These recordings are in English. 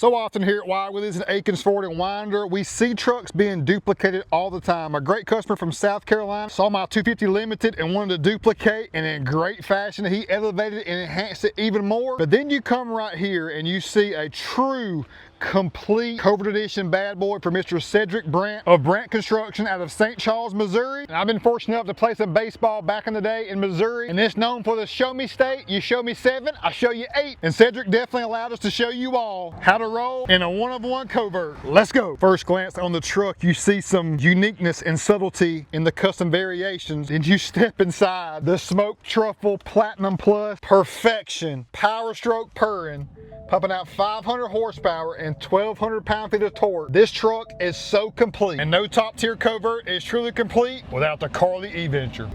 So often here at Wild Willies and Akins Ford and Winder, we see trucks being duplicated all the time. A great customer from South Carolina saw my 250 Limited and wanted to duplicate, and in great fashion, he elevated it and enhanced it even more. But then you come right here and you see a true complete Covert edition bad boy for Mr. Cedric Brandt of Brandt Construction out of St. Charles, Missouri. And I've been fortunate enough to play some baseball back in the day in Missouri, and it's known for the show me state. You show me 7, I show you 8. And Cedric definitely allowed us to show you all how to roll in a one-of-one Covert. Let's go. First glance on the truck, you see some uniqueness and subtlety in the custom variations, and you step inside the Smoke Truffle Platinum Plus perfection, power stroke purring, pumping out 500 horsepower and 1,200 pound-feet of torque. This truck is so complete, and no top-tier Covert is truly complete without the Carli E-Venture.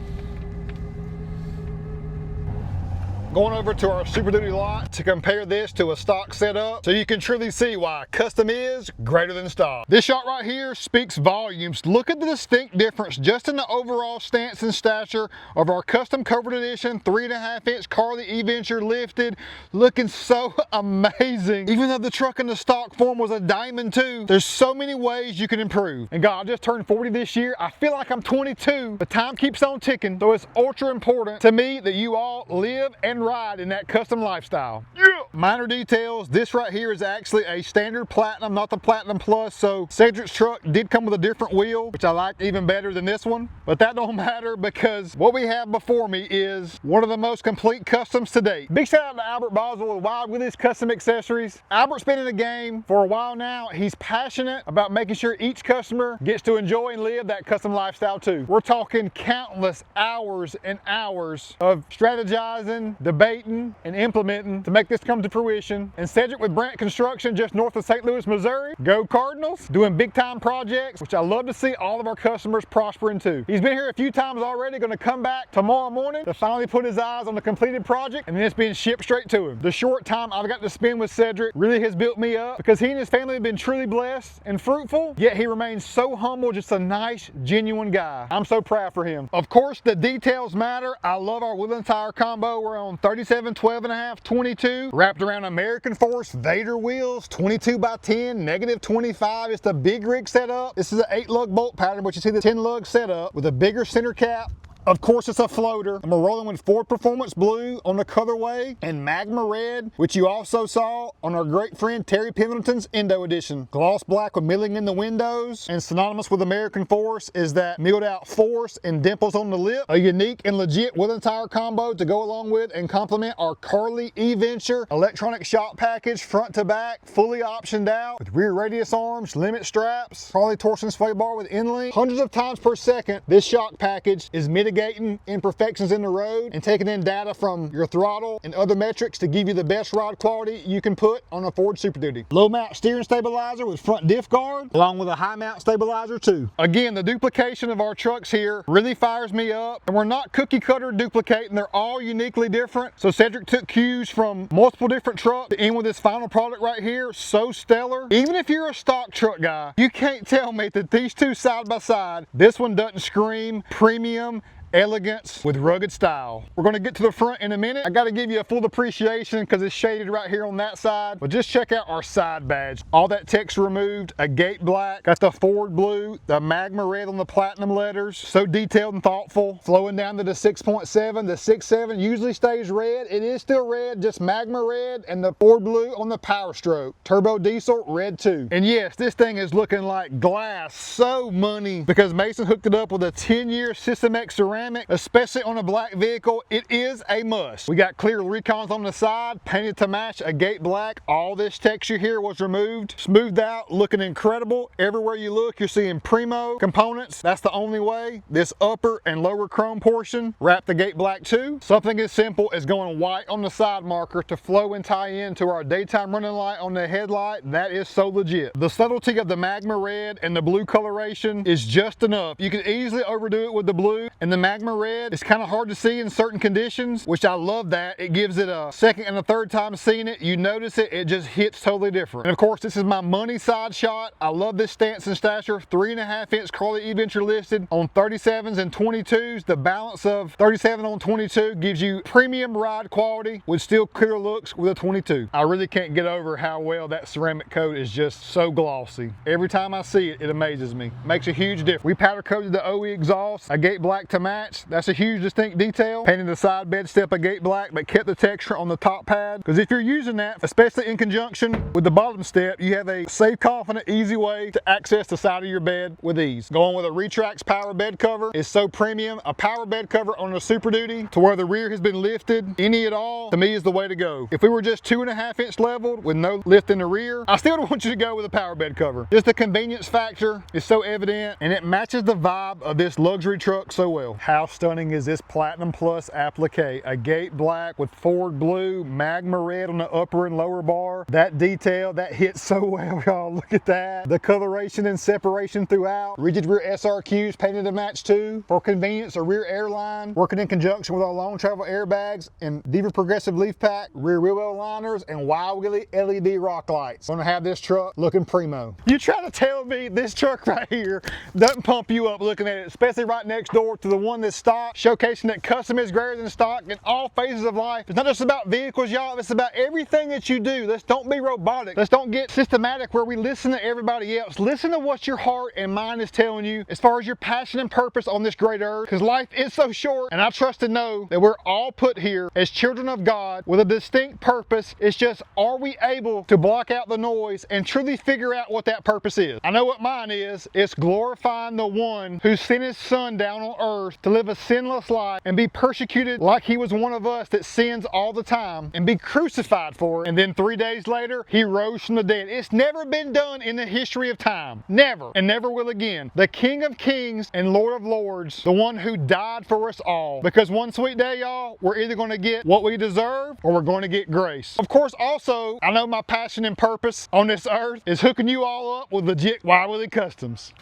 Going over to our Super Duty lot to compare this to a stock setup so you can truly see why custom is greater than stock. This shot right here speaks volumes. Look at the distinct difference just in the overall stance and stature of our custom Covert edition 3.5-inch Carli E-Venture lifted, looking so amazing. Even though the truck in the stock form was a diamond too, there's so many ways you can improve. And God, I just turned 40 this year. I feel like I'm 22. The time keeps on ticking, so it's ultra important to me that you all live and ride in that custom lifestyle. Yeah. Minor details, this right here is actually a standard platinum, not the Platinum Plus, so Cedric's truck did come with a different wheel, which I like even better than this one, but that don't matter because what we have before me is one of the most complete customs to date. Big shout out to Albert Boswell with Wild Willies Custom Accessories. Albert's been in the game for a while now. He's passionate about making sure each customer gets to enjoy and live that custom lifestyle too. We're talking countless hours and hours of strategizing, debating, and implementing to make this come to fruition. And Cedric with Brandt Construction just north of St. Louis, Missouri. Go Cardinals, doing big time projects, which I love to see all of our customers prospering too. He's been here a few times already, gonna come back tomorrow morning to finally put his eyes on the completed project, and then it's being shipped straight to him. The short time I've got to spend with Cedric really has built me up because he and his family have been truly blessed and fruitful, yet he remains so humble, just a nice, genuine guy. I'm so proud for him. Of course, the details matter. I love our wheel and tire combo. We're on 37, 12.5, 22, wrapped around American Force Vader wheels, 22x10, -25. It's the big rig setup. This is an 8-lug bolt pattern, but you see the 10-lug setup with a bigger center cap. Of course, it's a floater. And we're rolling with Ford Performance Blue on the colorway and Magma Red, which you also saw on our great friend Terry Pendleton's Indo Edition. Gloss black with milling in the windows, and synonymous with American Force is that milled out force and dimples on the lip. A unique and legit wheel and tire combo to go along with and complement our Carli E-Venture electronic shock package, front to back, fully optioned out with rear radius arms, limit straps, Carli torsion sway bar with N-link. Hundreds of times per second, this shock package is mitigating imperfections in the road and taking in data from your throttle and other metrics to give you the best ride quality you can put on a Ford Super Duty. Low mount steering stabilizer with front diff guard, along with a high mount stabilizer too. Again, the duplication of our trucks here really fires me up, and we're not cookie cutter duplicating. They're all uniquely different. So Cedric took cues from multiple different trucks to end with this final product right here. So stellar. Even if you're a stock truck guy, you can't tell me that these two side by side, this one doesn't scream premium elegance with rugged style. We're going to get to the front in a minute. I got to give you a full appreciation because it's shaded right here on that side, but just check out our side badge. All that text removed, a gate black, got the Ford blue, the Magma Red on the platinum letters, so detailed and thoughtful, flowing down to the 6.7. The 6.7 usually stays red. It is still red, just Magma Red, and the Ford blue on the power stroke. Turbo diesel, red too. And yes, this thing is looking like glass, so money, because Mason hooked it up with a 10-year System X ceramic. Especially on a black vehicle, it is a must. We got clear recons on the side, painted to match a gate black. All this texture here was removed, smoothed out, looking incredible. Everywhere you look, you're seeing Primo components. That's the only way. This upper and lower chrome portion, wrap the gate black too. Something as simple as going white on the side marker to flow and tie into our daytime running light on the headlight. That is so legit. The subtlety of the Magma Red and the blue coloration is just enough. You can easily overdo it with the blue, and the magma red. It's kind of hard to see in certain conditions, which I love that. It gives it a second and a third time seeing it. You notice it, it just hits totally different. And of course, this is my money side shot. I love this stance and stasher. 3.5 inch Carli E-Venture listed on 37s and 22s. The balance of 37 on 22 gives you premium ride quality with still clear looks with a 22. I really can't get over how well that ceramic coat is just so glossy. Every time I see it, it amazes me. Makes a huge difference. We powder coated the OE exhaust a gate black to match. That's a huge distinct detail. Painted the side bed step a gate black, but kept the texture on the top pad. Because if you're using that, especially in conjunction with the bottom step, you have a safe, confident, easy way to access the side of your bed with ease. Going with a Retrax power bed cover is so premium. A power bed cover on a Super Duty to where the rear has been lifted, any at all, to me is the way to go. If we were just 2.5 inch leveled with no lift in the rear, I still don't want you to go with a power bed cover. Just the convenience factor is so evident, and it matches the vibe of this luxury truck so well. How stunning is this Platinum Plus applique? A gate black with forward blue, magma red on the upper and lower bar. That detail, that hits so well, y'all. Look at that. The coloration and separation throughout. Rigid rear SRQs painted to match too. For convenience, a rear airline working in conjunction with our long travel airbags and Diva Progressive leaf pack, rear wheel well liners, and Wild Willie LED rock lights. Gonna have this truck looking primo. You try to tell me this truck right here doesn't pump you up looking at it, especially right next door to the one that's stock, showcasing that custom is greater than stock in all phases of life. It's not just about vehicles, y'all. It's about everything that you do. Let's don't be robotic. Let's don't get systematic where we listen to everybody else. Listen to what your heart and mind is telling you as far as your passion and purpose on this great earth, because life is so short, and I trust to know that we're all put here as children of God with a distinct purpose. It's just, are we able to block out the noise and truly figure out what that purpose is? I know what mine is. It's glorifying the one who sent his son down on earth to live a sinless life and be persecuted like he was one of us that sins all the time and be crucified for it. And then 3 days later, he rose from the dead. It's never been done in the history of time. Never, and never will again. The King of Kings and Lord of Lords, the one who died for us all. Because one sweet day, y'all, we're either going to get what we deserve or we're going to get grace. Of course, also, I know my passion and purpose on this earth is hooking you all up with legit Wild Willie customs.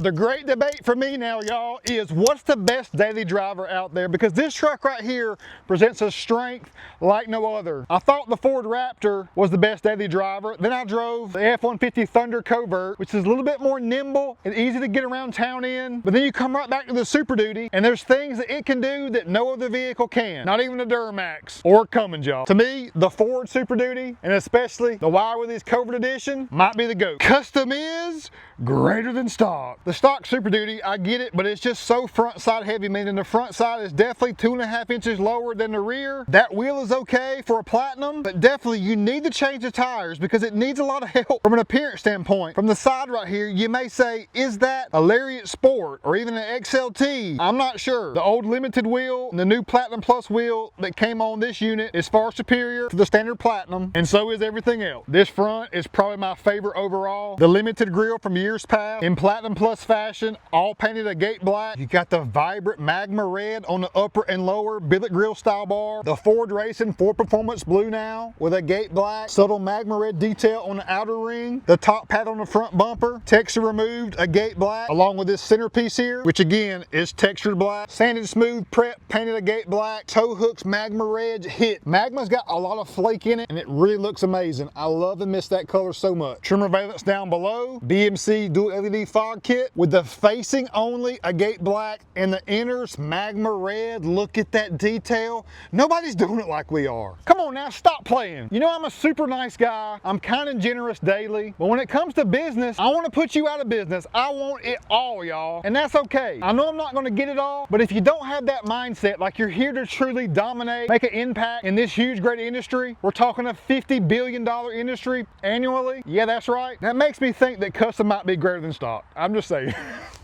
The great debate for me now, y'all, is what's the best daily driver out there? Because this truck right here presents a strength like no other. I thought the Ford Raptor was the best daily driver. Then I drove the F-150 Thunder Covert, which is a little bit more nimble and easy to get around town in. But then you come right back to the Super Duty, and there's things that it can do that no other vehicle can. Not even the Duramax or Cummins, y'all. To me, the Ford Super Duty, and especially the Wild Willies Covert Edition, might be the GOAT. Custom is greater than stock. The stock Super Duty, I get it, but it's just so front side heavy, meaning the front side is definitely 2.5 inches lower than the rear. That wheel is okay for a Platinum, but definitely you need to change the tires because it needs a lot of help from an appearance standpoint. From the side right here, you may say, is that a Lariat Sport or even an XLT? I'm not sure. The old limited wheel and the new Platinum Plus wheel that came on this unit is far superior to the standard Platinum, and so is everything else. This front is probably my favorite overall. The limited grille from years past in Platinum Plus fashion, all painted a gate black. You got the vibrant magma red on the upper and lower billet grille style bar. The Ford Racing Ford Performance blue now with a gate black, subtle magma red detail on the outer ring. The top pad on the front bumper, texture removed, a gate black, along with this centerpiece here, which again is textured black. Sanded smooth prep, painted a gate black. Tow hooks magma red hit. Magma's got a lot of flake in it, and it really looks amazing. I love and miss that color so much. Trimmer valence down below, BMC dual LED fog kit with the facing only a gate black and the inners magma red. Look at that detail. Nobody's doing it like we are. Come on now, stop playing. You know I'm a super nice guy. I'm kind and generous daily, but when it comes to business, I want to put you out of business. I want it all, y'all, and that's okay. I know I'm not going to get it all, but if you don't have that mindset, like you're here to truly dominate, make an impact in this huge great industry, we're talking a $50 billion industry annually. Yeah, that's right. That makes me think that custom might be greater than stock. I'm just saying. say.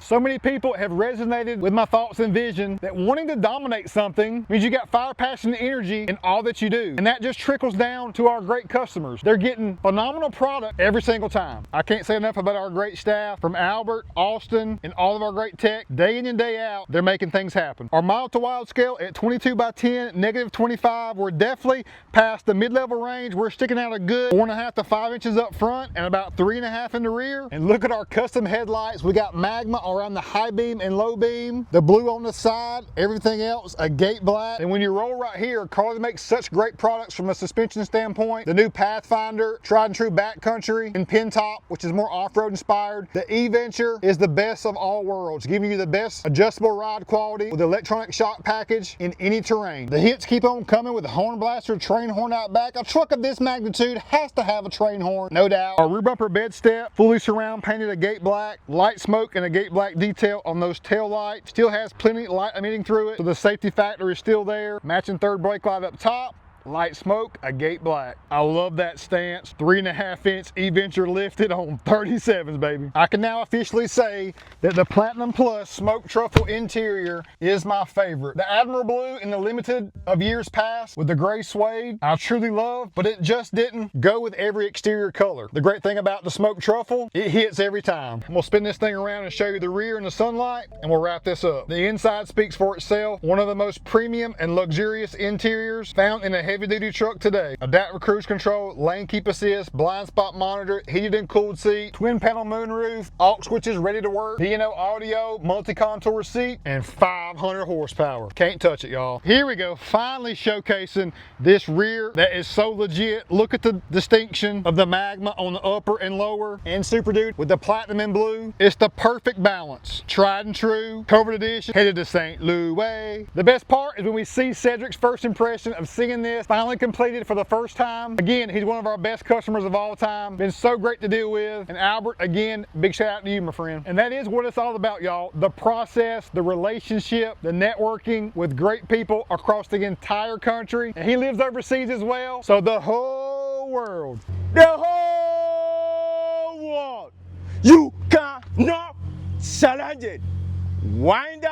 So many people have resonated with my thoughts and vision that wanting to dominate something means you got fire, passion, and energy in all that you do. And that just trickles down to our great customers. They're getting phenomenal product every single time. I can't say enough about our great staff from Albert, Austin, and all of our great tech. Day in and day out, they're making things happen. Our mild to wild scale at 22 by 10, negative 25, we're definitely past the mid-level range. We're sticking out a good 4.5 to 5 inches up front and about 3.5 in the rear. And look at our custom headlights. We got magma around the high beam and low beam, the blue on the side, everything else a gate black. And when you roll right here, Carli makes such great products from a suspension standpoint. The new Pathfinder, tried and true backcountry and pin top, which is more off-road inspired. The E-Venture is the best of all worlds, giving you the best adjustable ride quality with electronic shock package in any terrain. The hits keep on coming with the horn blaster, train horn out back. A truck of this magnitude has to have a train horn, no doubt. Our rear bumper bed step, fully surround painted a gate black, light smoke and a gate black detail on those tail lights. Still has plenty light emitting through it, so the safety factor is still there. Matching third brake light up top. Light smoke, a gate black. I love that stance. 3.5 inch E-Venture lifted on 37s, baby. I can now officially say that the Platinum Plus smoke truffle interior is my favorite. The Admiral Blue in the limited of years past with the gray suede, I truly love, but it just didn't go with every exterior color. The great thing about the smoke truffle, it hits every time. I'm gonna spin this thing around and show you the rear in the sunlight, and we'll wrap this up. The inside speaks for itself. One of the most premium and luxurious interiors found in a heavy-duty truck today. Adaptive cruise control, lane keep assist, blind spot monitor, heated and cooled seat, twin panel moonroof, aux switches ready to work, P&O audio, multi-contour seat, and 500 horsepower. Can't touch it, y'all. Here we go, finally showcasing this rear that is so legit. Look at the distinction of the magma on the upper and lower, and Super Duty with the platinum and blue. It's the perfect balance. Tried and true, Covert edition, headed to St. Louis. The best part is when we see Cedric's first impression of seeing this finally completed for the first time. Again, he's one of our best customers of all time. Been so great to deal with. And Albert, again, big shout out to you, my friend. And that is what it's all about, y'all. The process, the relationship, the networking with great people across the entire country. And he lives overseas as well. So the whole world. The whole world. You cannot challenge it. Winder,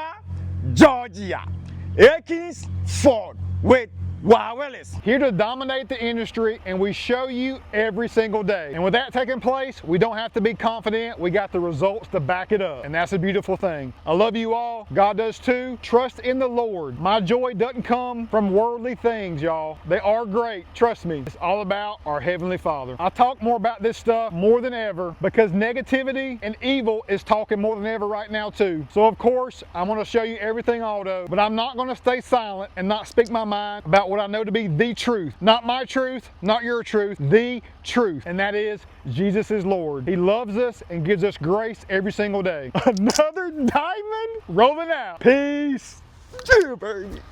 Georgia. Akins, Ford with Wild Willies. Here to dominate the industry, and we show you every single day. And with that taking place, we don't have to be confident. We got the results to back it up, and that's a beautiful thing. I love you all. God does too. Trust in the Lord. My joy doesn't come from worldly things, y'all. They are great. Trust me. It's all about our Heavenly Father. I talk more about this stuff more than ever because negativity and evil is talking more than ever right now too. So of course, I'm going to show you everything auto, but I'm not going to stay silent and not speak my mind about what I know to be the truth. Not my truth, not your truth, the truth. And that is, Jesus is Lord. He loves us and gives us grace every single day. Another diamond rolling out. Peace. Yeah, baby.